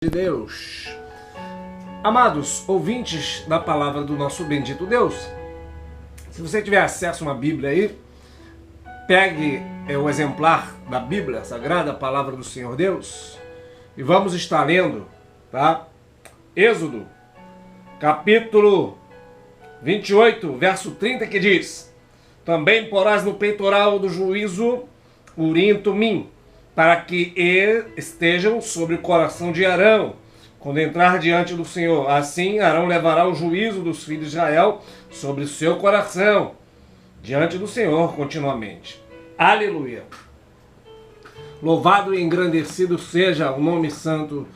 De Deus. Amados ouvintes da palavra do nosso bendito Deus, se você tiver acesso a uma Bíblia aí, pegue o exemplar da Bíblia Sagrada, a palavra do Senhor Deus, e vamos estar lendo, tá? Êxodo, capítulo 28, verso 30, que diz: também porás no peitoral do juízo Urim e Tumim, para que estejam sobre o coração de Arão, quando entrar diante do Senhor. Assim Arão levará o juízo dos filhos de Israel sobre o seu coração, diante do Senhor continuamente. Aleluia! Louvado e engrandecido seja o nome santo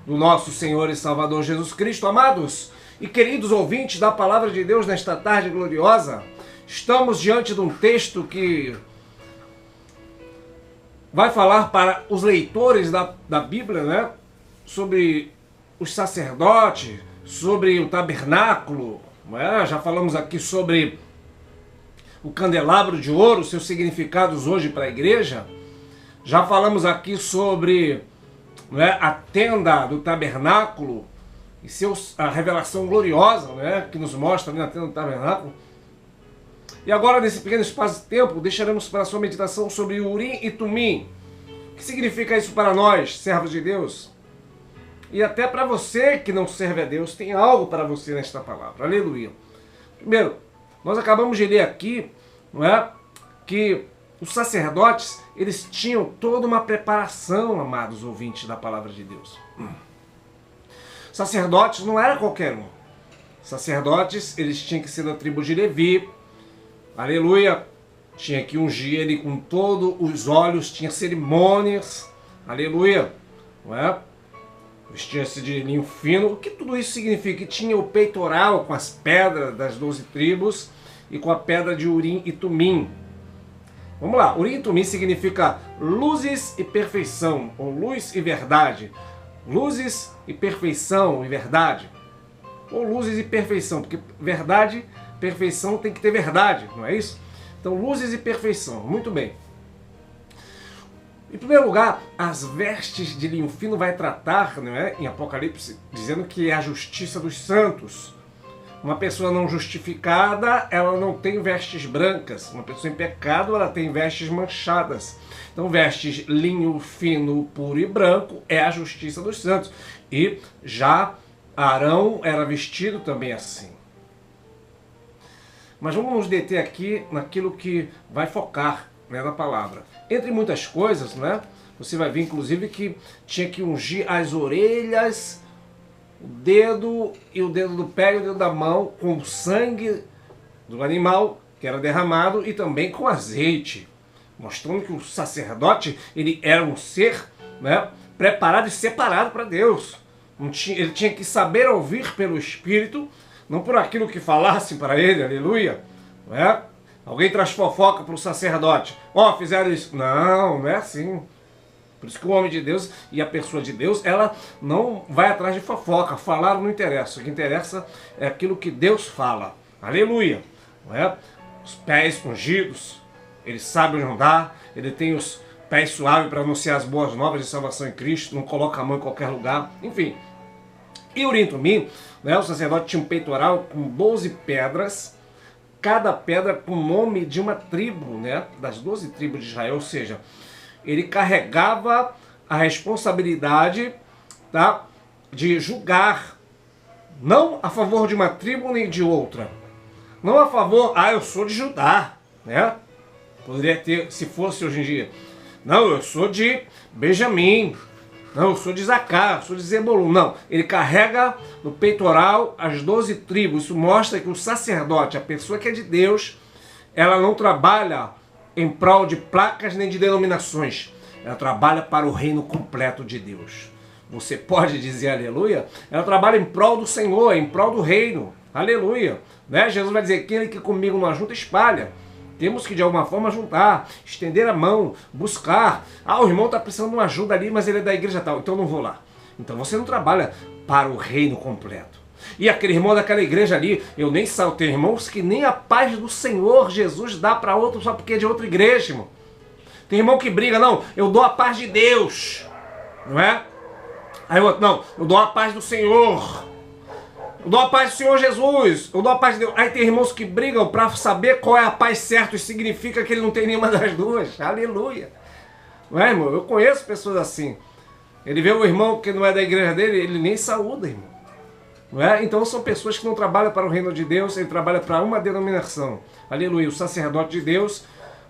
do nosso Senhor e Salvador Jesus Cristo. Amados e queridos ouvintes da palavra de Deus nesta tarde gloriosa, estamos diante de um texto que vai falar para os leitores da Bíblia, né, sobre os sacerdotes, sobre o tabernáculo, né? Já falamos aqui sobre o candelabro de ouro, seus significados hoje para a igreja. Já falamos aqui sobre, né, a tenda do tabernáculo e a revelação gloriosa, né, que nos mostra ali na tenda do tabernáculo. E agora, nesse pequeno espaço de tempo, deixaremos para a sua meditação sobre Urim e Tumim. O que significa isso para nós, servos de Deus? E até para você que não serve a Deus, tem algo para você nesta palavra. Aleluia. Primeiro, nós acabamos de ler aqui, não é, que os sacerdotes, eles tinham toda uma preparação, amados ouvintes da palavra de Deus. Sacerdotes não era qualquer um. Sacerdotes, eles tinham que ser da tribo de Levi. Aleluia, tinha que ungir ele com todos os olhos, tinha cerimônias, aleluia, não é? Vestia-se de linho fino. O que tudo isso significa? Que tinha o peitoral com as pedras das 12 tribos e com a pedra de Urim e Tumim. Vamos lá, Urim e Tumim significa luzes e perfeição, ou luz e verdade. Luzes e perfeição e verdade, ou luzes e perfeição, porque verdade, perfeição tem que ter verdade, não é isso? Então, luzes e perfeição, muito bem. Em primeiro lugar, as vestes de linho fino vai tratar, não é, em Apocalipse, dizendo que é a justiça dos santos. Uma pessoa não justificada, ela não tem vestes brancas. Uma pessoa em pecado, ela tem vestes manchadas. Então, vestes linho fino, puro e branco é a justiça dos santos. E já Arão era vestido também assim. Mas vamos nos deter aqui naquilo que vai focar, né, na palavra. Entre muitas coisas, né, você vai ver inclusive que tinha que ungir as orelhas, o dedo do pé e o dedo da mão com o sangue do animal que era derramado e também com azeite, mostrando que o sacerdote, ele era um ser, né, preparado e separado para Deus. Ele tinha que saber ouvir pelo Espírito, não por aquilo que falassem para ele, aleluia, não é? Alguém traz fofoca para o sacerdote, fizeram isso. Não, não é assim. Por isso que o homem de Deus e a pessoa de Deus, ela não vai atrás de fofoca, falar não interessa, o que interessa é aquilo que Deus fala, aleluia, não é? Os pés ungidos, ele sabe onde andar, ele tem os pés suaves para anunciar as boas novas de salvação em Cristo, não coloca a mão em qualquer lugar, enfim. E Urim e Tumim, né, o sacerdote tinha um peitoral com 12 pedras, cada pedra com o nome de uma tribo, né, das 12 tribos de Israel, ou seja, ele carregava a responsabilidade, tá, de julgar, não a favor de uma tribo nem de outra, não a favor, eu sou de Judá, né, poderia ter, se fosse hoje em dia, não, eu sou de Benjamim, não, eu sou de Zacá, eu sou de Zebulun. Não, ele carrega no peitoral as 12 tribos. Isso mostra que o sacerdote, a pessoa que é de Deus, ela não trabalha em prol de placas nem de denominações. Ela trabalha para o reino completo de Deus. Você pode dizer aleluia? Ela trabalha em prol do Senhor, em prol do reino. Aleluia. Né? Jesus vai dizer, aquele que comigo não ajunta, espalha. Temos que de alguma forma juntar, estender a mão, buscar. O irmão está precisando de uma ajuda ali, mas ele é da igreja tal, então não vou lá. Então você não trabalha para o reino completo. E aquele irmão daquela igreja ali, eu nem sei, tem irmãos que nem a paz do Senhor Jesus dá para outro só porque é de outra igreja, irmão. Tem irmão que briga, não, eu dou a paz de Deus, não é? Aí o outro, não, eu dou a paz do Senhor. Eu dou a paz do Senhor Jesus. Eu dou a paz de Deus. Aí tem irmãos que brigam para saber qual é a paz certa e significa que ele não tem nenhuma das duas. Aleluia. Não é, irmão? Eu conheço pessoas assim. Ele vê o irmão que não é da igreja dele, ele nem saúda, irmão. Não é? Então são pessoas que não trabalham para o reino de Deus, ele trabalha para uma denominação. Aleluia. O sacerdote de Deus,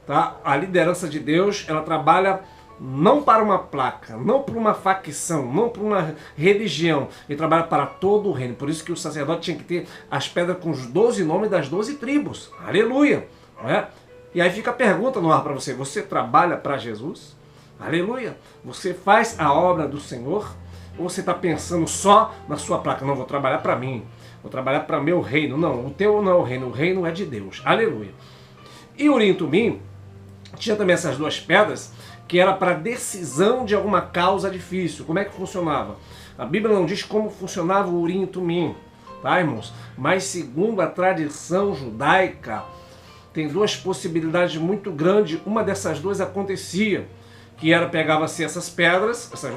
tá? A liderança de Deus, ela trabalha não para uma placa, não para uma facção, não para uma religião. Ele trabalha para todo o reino. Por isso que o sacerdote tinha que ter as pedras com os 12 nomes das 12 tribos. Aleluia. Não é? E aí fica a pergunta no ar para você. Você trabalha para Jesus? Aleluia. Você faz a obra do Senhor? Ou você está pensando só na sua placa? Não, vou trabalhar para mim. Vou trabalhar para meu reino. Não, o teu não é o reino é de Deus. Aleluia. E Urim e Tumim tinha também essas duas pedras que era para decisão de alguma causa difícil. Como é que funcionava? A Bíblia não diz como funcionava o Urim e Tumim, tá, irmãos? Mas segundo a tradição judaica, tem duas possibilidades muito grandes. Uma dessas duas acontecia, que era pegava-se essas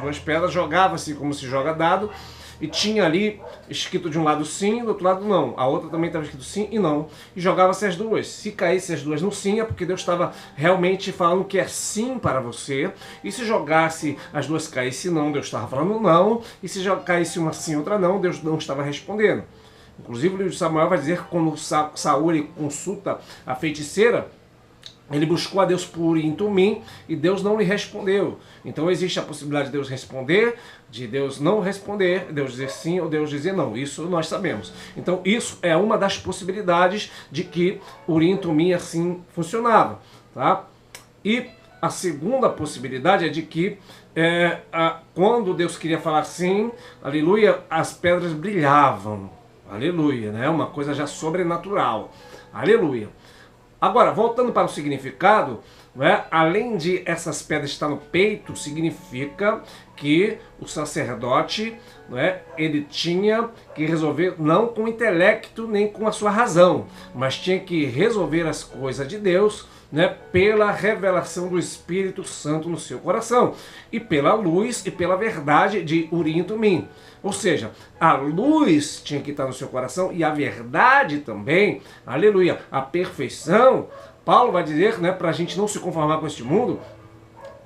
duas pedras, jogava-se como se joga dado, e tinha ali escrito de um lado sim, do outro lado não. A outra também estava escrito sim e não. E jogava-se as duas. Se caísse as duas no sim, é porque Deus estava realmente falando que é sim para você. E se jogasse as duas caísse não, Deus estava falando não. E se caísse uma sim e outra não, Deus não estava respondendo. Inclusive o livro de Samuel vai dizer que quando Saul consulta a feiticeira, ele buscou a Deus por Urim e Tumim e Deus não lhe respondeu. Então existe a possibilidade de Deus responder, de Deus não responder, Deus dizer sim ou Deus dizer não. Isso nós sabemos. Então isso é uma das possibilidades de que Urim e Tumim assim funcionava. Tá? E a segunda possibilidade é de que quando Deus queria falar sim, aleluia, as pedras brilhavam. Aleluia, né? Uma coisa já sobrenatural. Aleluia. Agora, voltando para o significado, né, além de essas pedras estar no peito, significa que o sacerdote, né, ele tinha que resolver não com o intelecto nem com a sua razão, mas tinha que resolver as coisas de Deus, né, pela revelação do Espírito Santo no seu coração e pela luz e pela verdade de Urim e Tumim. Ou seja, a luz tinha que estar no seu coração e a verdade também, aleluia, a perfeição. Paulo vai dizer, né, para a gente não se conformar com este mundo,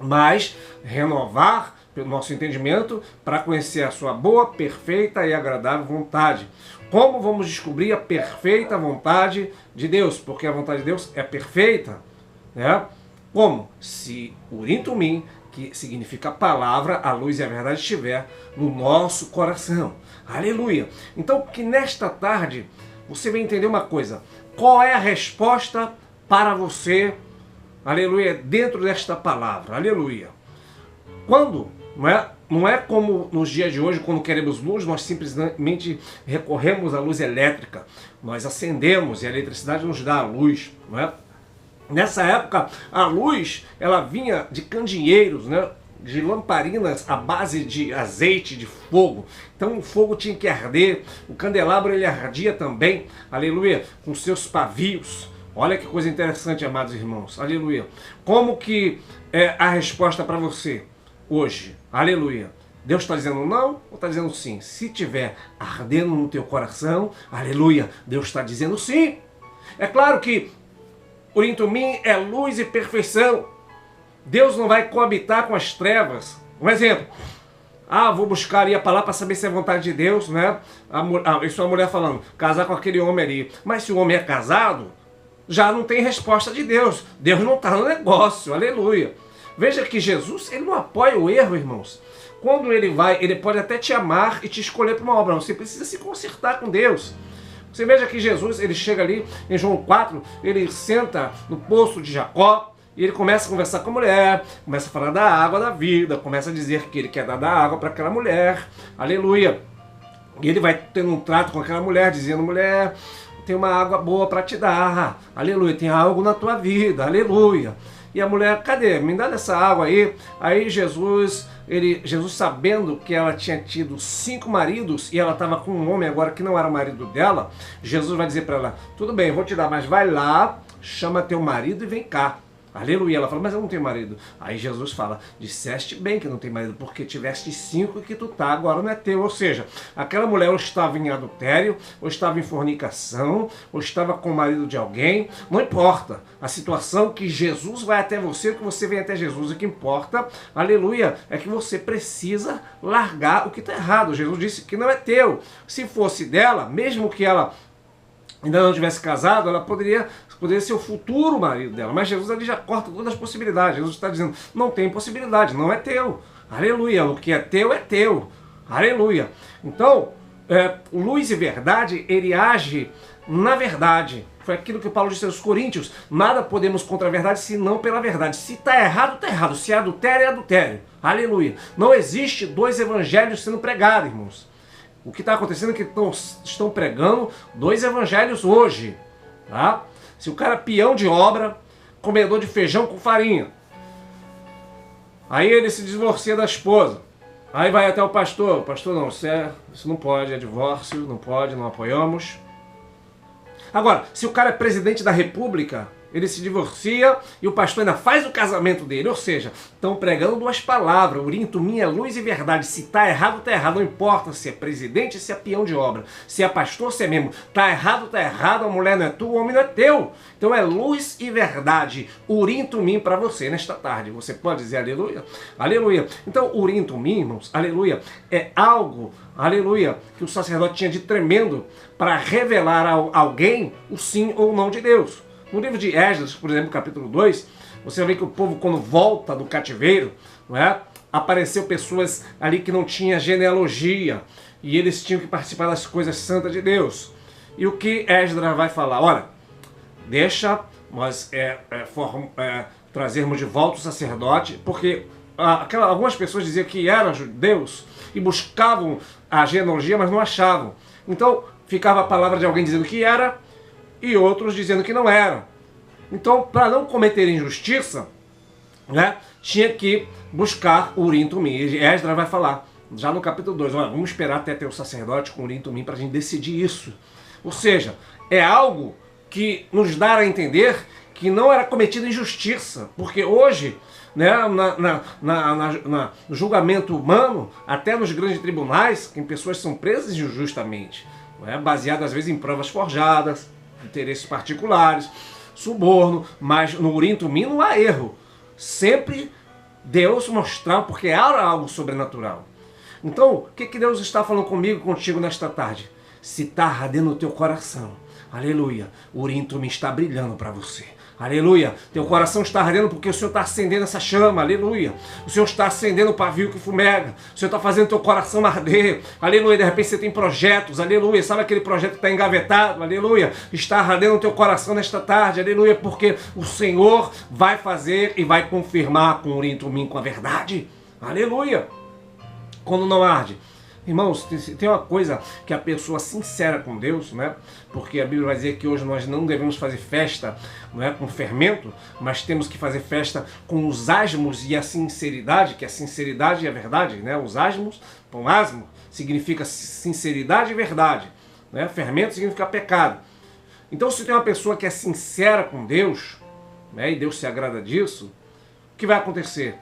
mas renovar o nosso entendimento para conhecer a sua boa, perfeita e agradável vontade. Como vamos descobrir a perfeita vontade de Deus? Porque a vontade de Deus é perfeita, né? Como? Se Urim e Tumim, que significa palavra, a luz e a verdade estiver no nosso coração. Aleluia! Então, que nesta tarde você vai entender uma coisa. Qual é a resposta para você, aleluia, dentro desta palavra? Aleluia! Quando, não é como nos dias de hoje, quando queremos luz, nós simplesmente recorremos à luz elétrica. Nós acendemos e a eletricidade nos dá a luz, não é? Nessa época, a luz, ela vinha de candeeiros, né? De lamparinas à base de azeite, de fogo. Então o fogo tinha que arder, o candelabro ele ardia também, aleluia, com seus pavios. Olha que coisa interessante, amados irmãos, aleluia. Como que é a resposta para você hoje? Aleluia. Deus está dizendo não ou está dizendo sim? Se tiver ardendo no teu coração, aleluia, Deus está dizendo sim. É claro que Urim e Tumim é luz e perfeição. Deus não vai coabitar com as trevas. Um exemplo. Vou buscar ali a palavra para saber se é vontade de Deus, né? Isso é a mulher falando, casar com aquele homem ali. Mas se o homem é casado, já não tem resposta de Deus. Deus não está no negócio, aleluia. Veja que Jesus, ele não apoia o erro, irmãos. Quando ele vai, ele pode até te amar e te escolher para uma obra. Você precisa se consertar com Deus. Você veja que Jesus, ele chega ali em João 4, ele senta no poço de Jacó e ele começa a conversar com a mulher, começa a falar da água da vida, começa a dizer que ele quer dar da água para aquela mulher, aleluia. E ele vai tendo um trato com aquela mulher, dizendo, mulher, tem uma água boa para te dar, aleluia, tem algo na tua vida, aleluia. E a mulher, cadê? Me dá dessa água aí. Aí Jesus sabendo que ela tinha tido 5 maridos e ela estava com um homem agora que não era o marido dela, Jesus vai dizer para ela, tudo bem, eu vou te dar, mas vai lá, chama teu marido e vem cá. Aleluia. Ela fala, mas eu não tenho marido. Aí Jesus fala, disseste bem que não tem marido, porque tiveste 5 e que tu tá, agora não é teu. Ou seja, aquela mulher ou estava em adultério, ou estava em fornicação, ou estava com o marido de alguém, não importa. A situação que Jesus vai até você, que você vem até Jesus, o que importa, aleluia, é que você precisa largar o que está errado. Jesus disse que não é teu. Se fosse dela, mesmo que ela ainda não tivesse casado, ela poderia ser o futuro marido dela. Mas Jesus ali já corta todas as possibilidades. Jesus está dizendo, não tem possibilidade, não é teu. Aleluia, o que é teu. Aleluia. Então, luz e verdade, ele age na verdade. Foi aquilo que Paulo disse aos Coríntios, nada podemos contra a verdade, senão pela verdade. Se está errado, está errado. Se é adultério, é adultério. Aleluia. Não existe 2 evangelhos sendo pregados, irmãos. O que está acontecendo é que estão pregando 2 evangelhos hoje. Tá? Se o cara é peão de obra, comedor de feijão com farinha, aí ele se divorcia da esposa, aí vai até o pastor não, isso não pode, é divórcio, não pode, não apoiamos. Agora, se o cara é presidente da república, ele se divorcia e o pastor ainda faz o casamento dele. Ou seja, estão pregando 2 palavras. Urim, Tumim é luz e verdade. Se está errado, está errado. Não importa se é presidente, se é peão de obra. Se é pastor, se é membro. Está errado, está errado. A mulher não é tua, o homem não é teu. Então é luz e verdade. Urim, Tumim para você nesta tarde. Você pode dizer aleluia? Aleluia. Então, Urim, Tumim, irmãos, aleluia, é algo, aleluia, que o sacerdote tinha de tremendo para revelar a alguém o sim ou não de Deus. No livro de Esdras, por exemplo, capítulo 2, você vai ver que o povo, quando volta do cativeiro, não é? Apareceu pessoas ali que não tinham genealogia, e eles tinham que participar das coisas santas de Deus. E o que Esdras vai falar? Olha, deixa nós trazermos de volta o sacerdote, porque algumas pessoas diziam que eram judeus e buscavam a genealogia, mas não achavam. Então, ficava a palavra de alguém dizendo que era, e outros dizendo que não eram. Então, para não cometer injustiça, né, tinha que buscar Urim Tumim. Esdras vai falar, já no capítulo 2, olha, vamos esperar até ter o sacerdote com Urim Tumim para a gente decidir isso. Ou seja, é algo que nos dá a entender que não era cometida injustiça, porque hoje, né, no julgamento humano, até nos grandes tribunais, tem pessoas que são presas injustamente, né, baseado às vezes em provas forjadas, interesses particulares, suborno, mas no Urim Tumim não há erro. Sempre Deus mostrava, porque era algo sobrenatural. Então, o que Deus está falando comigo, contigo nesta tarde? Se está ardendo o teu coração, aleluia, o Urim Tumim está brilhando para você. Aleluia, teu coração está ardendo porque o Senhor está acendendo essa chama, aleluia. O Senhor está acendendo o pavio que fumega, o Senhor está fazendo teu coração arder, aleluia. De repente você tem projetos, aleluia. Sabe aquele projeto que está engavetado, aleluia. Está ardendo o teu coração nesta tarde, aleluia, porque o Senhor vai fazer e vai confirmar com o Urim Tumim, com a verdade, aleluia. Quando não arde, irmãos, tem uma coisa que a pessoa sincera com Deus, né? Porque a Bíblia vai dizer que hoje nós não devemos fazer festa, não é, com fermento, mas temos que fazer festa com os asmos e a sinceridade, que a sinceridade é a verdade, né? Os asmos, então asmo significa sinceridade e verdade, né? Fermento significa pecado. Então, se tem uma pessoa que é sincera com Deus, né, e Deus se agrada disso, o que vai acontecer?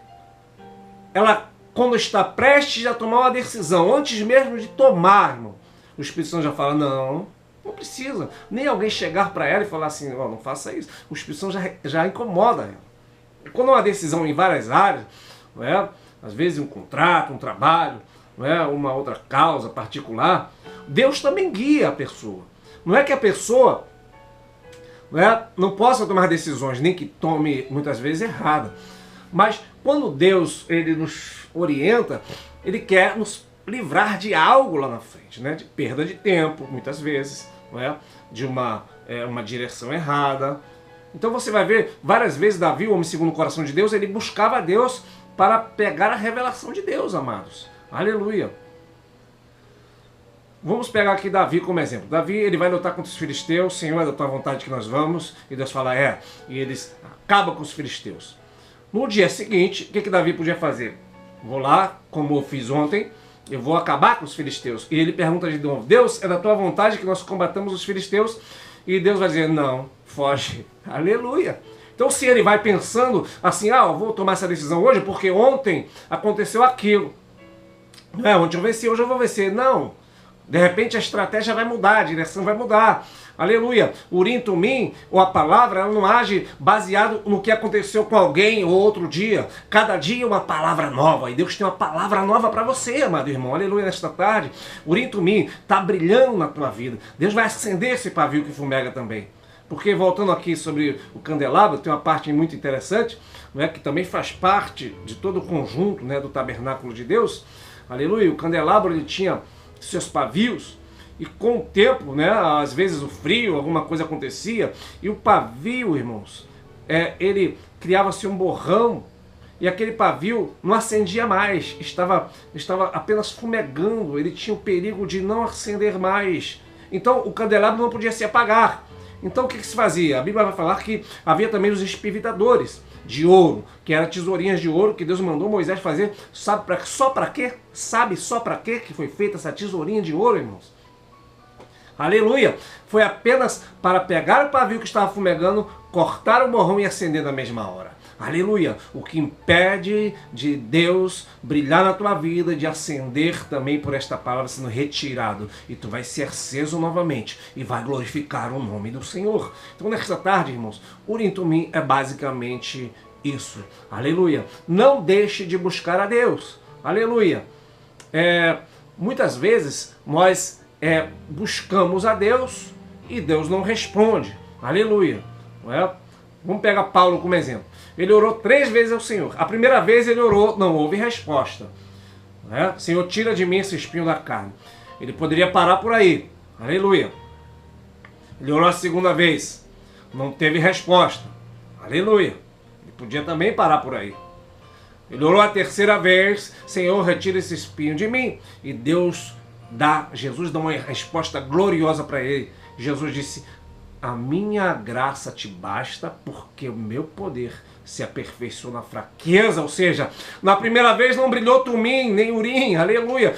Ela, quando está prestes a tomar uma decisão, antes mesmo de tomar, irmão, o Espírito Santo já fala, não precisa. Nem alguém chegar para ela e falar assim, oh, não faça isso. O Espírito Santo já incomoda ela. Quando é uma decisão em várias áreas, não é? Às vezes um contrato, um trabalho, não é? Uma outra causa particular, Deus também guia a pessoa. Não é que a pessoa não possa tomar decisões, nem que tome muitas vezes errada. Mas quando Deus ele nos orienta, ele quer nos livrar de algo lá na frente, né? De perda de tempo, muitas vezes, não é? De uma direção errada. Então você vai ver, várias vezes Davi, o homem segundo o coração de Deus, ele buscava a Deus para pegar a revelação de Deus, amados. Aleluia. Vamos pegar aqui Davi como exemplo. Davi, ele vai lutar contra os filisteus, Senhor, é da tua vontade que nós vamos, e Deus fala, e eles acabam com os filisteus. No dia seguinte, o que Davi podia fazer? Vou lá, como eu fiz ontem, eu vou acabar com os filisteus. E ele pergunta de novo, Deus, é da tua vontade que nós combatamos os filisteus? E Deus vai dizer, não, foge. Aleluia. Então se ele vai pensando assim, eu vou tomar essa decisão hoje porque ontem aconteceu aquilo. Ontem eu venci, hoje eu vou vencer. Não. De repente a estratégia vai mudar, a direção vai mudar. Aleluia. Urim Tumim, ou a palavra, ela não age baseado no que aconteceu com alguém ou outro dia. Cada dia é uma palavra nova. E Deus tem uma palavra nova para você, amado irmão. Aleluia, nesta tarde. Urim Tumim está brilhando na tua vida. Deus vai acender esse pavio que fumega também. Porque, voltando aqui sobre o candelabro, tem uma parte muito interessante, que também faz parte de todo o conjunto, do tabernáculo de Deus. Aleluia. O candelabro, ele tinha seus pavios. E com o tempo, às vezes o frio, alguma coisa acontecia, e o pavio, irmãos, ele criava-se um borrão, e aquele pavio não acendia mais, estava apenas fumegando, ele tinha o perigo de não acender mais. Então o candelabro não podia se apagar. Então o que se fazia? A Bíblia vai falar que havia também os espivitadores de ouro, que eram tesourinhas de ouro que Deus mandou Moisés fazer. Sabe só para quê? Sabe só para quê que foi feita essa tesourinha de ouro, irmãos? Aleluia! Foi apenas para pegar o pavio que estava fumegando, cortar o borrão e acender na mesma hora. Aleluia! O que impede de Deus brilhar na tua vida, de acender também por esta palavra sendo retirado. E tu vai ser aceso novamente e vai glorificar o nome do Senhor. Então nesta tarde, irmãos, Urim Tumim é basicamente isso. Aleluia! Não deixe de buscar a Deus. Aleluia! Muitas vezes nós buscamos a Deus e Deus não responde. Aleluia. Vamos pegar Paulo como exemplo. Ele orou 3 vezes ao Senhor. A primeira vez ele orou, não houve resposta. Senhor, tira de mim esse espinho da carne. Ele poderia parar por aí. Aleluia. Ele orou a segunda vez. Não teve resposta. Aleluia. Ele podia também parar por aí. Ele orou a terceira vez. Senhor, retira esse espinho de mim. E Jesus dá uma resposta gloriosa para ele. Jesus disse: a minha graça te basta, porque o meu poder se aperfeiçoa na fraqueza. Ou seja, na primeira vez não brilhou Tumim, nem Urim, aleluia.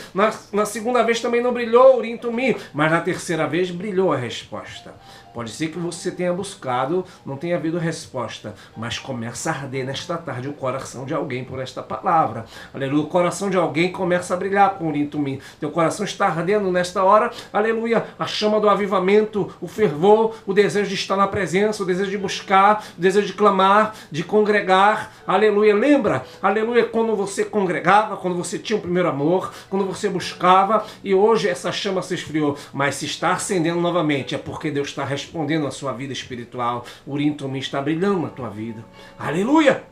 Na segunda vez também não brilhou Urim, Tumim, mas na terceira vez brilhou a resposta. Pode ser que você tenha buscado, não tenha havido resposta, mas começa a arder nesta tarde o coração de alguém por esta palavra. Aleluia, o coração de alguém começa a brilhar com o Urim Tumim. Teu coração está ardendo nesta hora, aleluia, a chama do avivamento, o fervor, o desejo de estar na presença, o desejo de buscar, o desejo de clamar, de congregar, aleluia. Lembra, aleluia, quando você congregava, quando você tinha o primeiro amor, quando você buscava, e hoje essa chama se esfriou, mas se está acendendo novamente, é porque Deus está respondendo a sua vida espiritual. O Urim Tumim está brilhando na tua vida. Aleluia!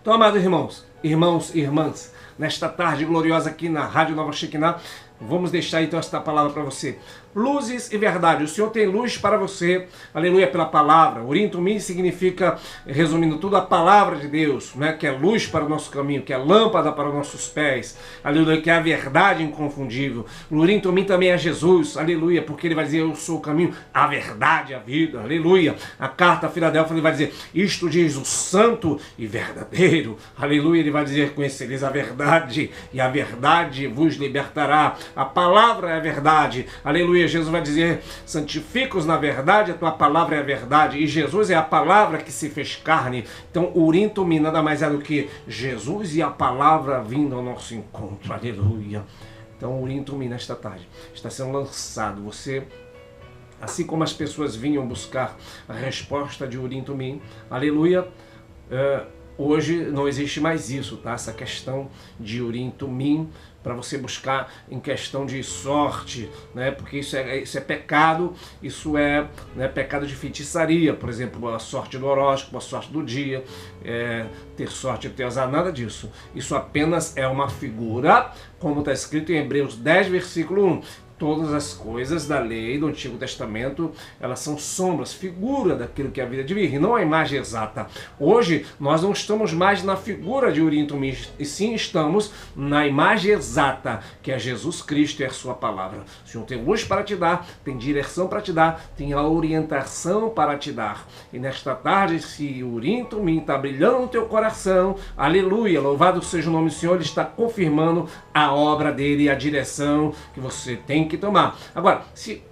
Então, amados irmãos e irmãs, nesta tarde gloriosa aqui na Rádio Nova Shekinah, vamos deixar então esta palavra para você. Luzes e verdade. O Senhor tem luz para você, aleluia, pela palavra. Urim Tumim significa, resumindo tudo, a palavra de Deus, que é luz para o nosso caminho, que é lâmpada para os nossos pés, aleluia, que é a verdade inconfundível. O Urim Tumim também é Jesus, aleluia, porque ele vai dizer: eu sou o caminho, a verdade e a vida, aleluia. A carta a Filadélfia, ele vai dizer: isto diz o santo e verdadeiro, aleluia. Ele vai dizer: conhecereis a verdade e a verdade vos libertará. A palavra é a verdade, aleluia. Jesus vai dizer: santifica-os na verdade, a tua palavra é a verdade. E Jesus é a palavra que se fez carne. Então o Urim Tumim nada mais é do que Jesus e a palavra vindo ao nosso encontro, aleluia. Então o Urim Tumim nesta tarde está sendo lançado. Você, assim como as pessoas vinham buscar a resposta de Urim Tumim, aleluia, hoje não existe mais isso, tá? Essa questão de Urim Tumim para você buscar em questão de sorte, porque isso é pecado, isso é pecado de feitiçaria, por exemplo, a sorte do horóscopo, a sorte do dia, ter sorte, ter azar, nada disso. Isso apenas é uma figura, como está escrito em Hebreus 10, versículo 1. Todas as coisas da lei do Antigo Testamento, elas são sombras, figura daquilo que é a vida de vir, e não a imagem exata. Hoje, nós não estamos mais na figura de Urim Tumim, e sim estamos na imagem exata, que é Jesus Cristo e a sua palavra. O Senhor tem luz para te dar, tem direção para te dar, tem a orientação para te dar. E nesta tarde, se o Urim Tumim está brilhando no teu coração, aleluia, louvado seja o nome do Senhor, ele está confirmando a obra dele e a direção que você tem que tomar. Agora, se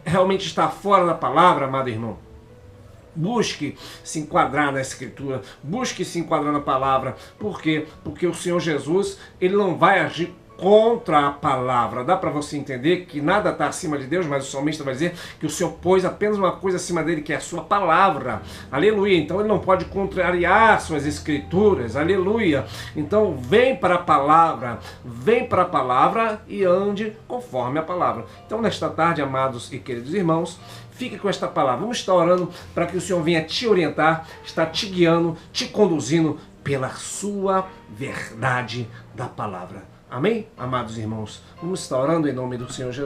realmente está fora da palavra, amado irmão, Busque se enquadrar na Escritura, busque se enquadrar na palavra. Por quê? Porque o Senhor Jesus, ele não vai agir contra a palavra. Dá para você entender que nada está acima de Deus, mas o salmista vai dizer que o Senhor pôs apenas uma coisa acima dele, que é a sua palavra. Aleluia. Então ele não pode contrariar suas escrituras. Aleluia. Então vem para a palavra e ande conforme a palavra. Então nesta tarde, amados e queridos irmãos, fique com esta palavra. Vamos estar orando para que o Senhor venha te orientar, está te guiando, te conduzindo pela sua verdade da palavra. Amém? Amados irmãos, vamos estar orando em nome do Senhor Jesus.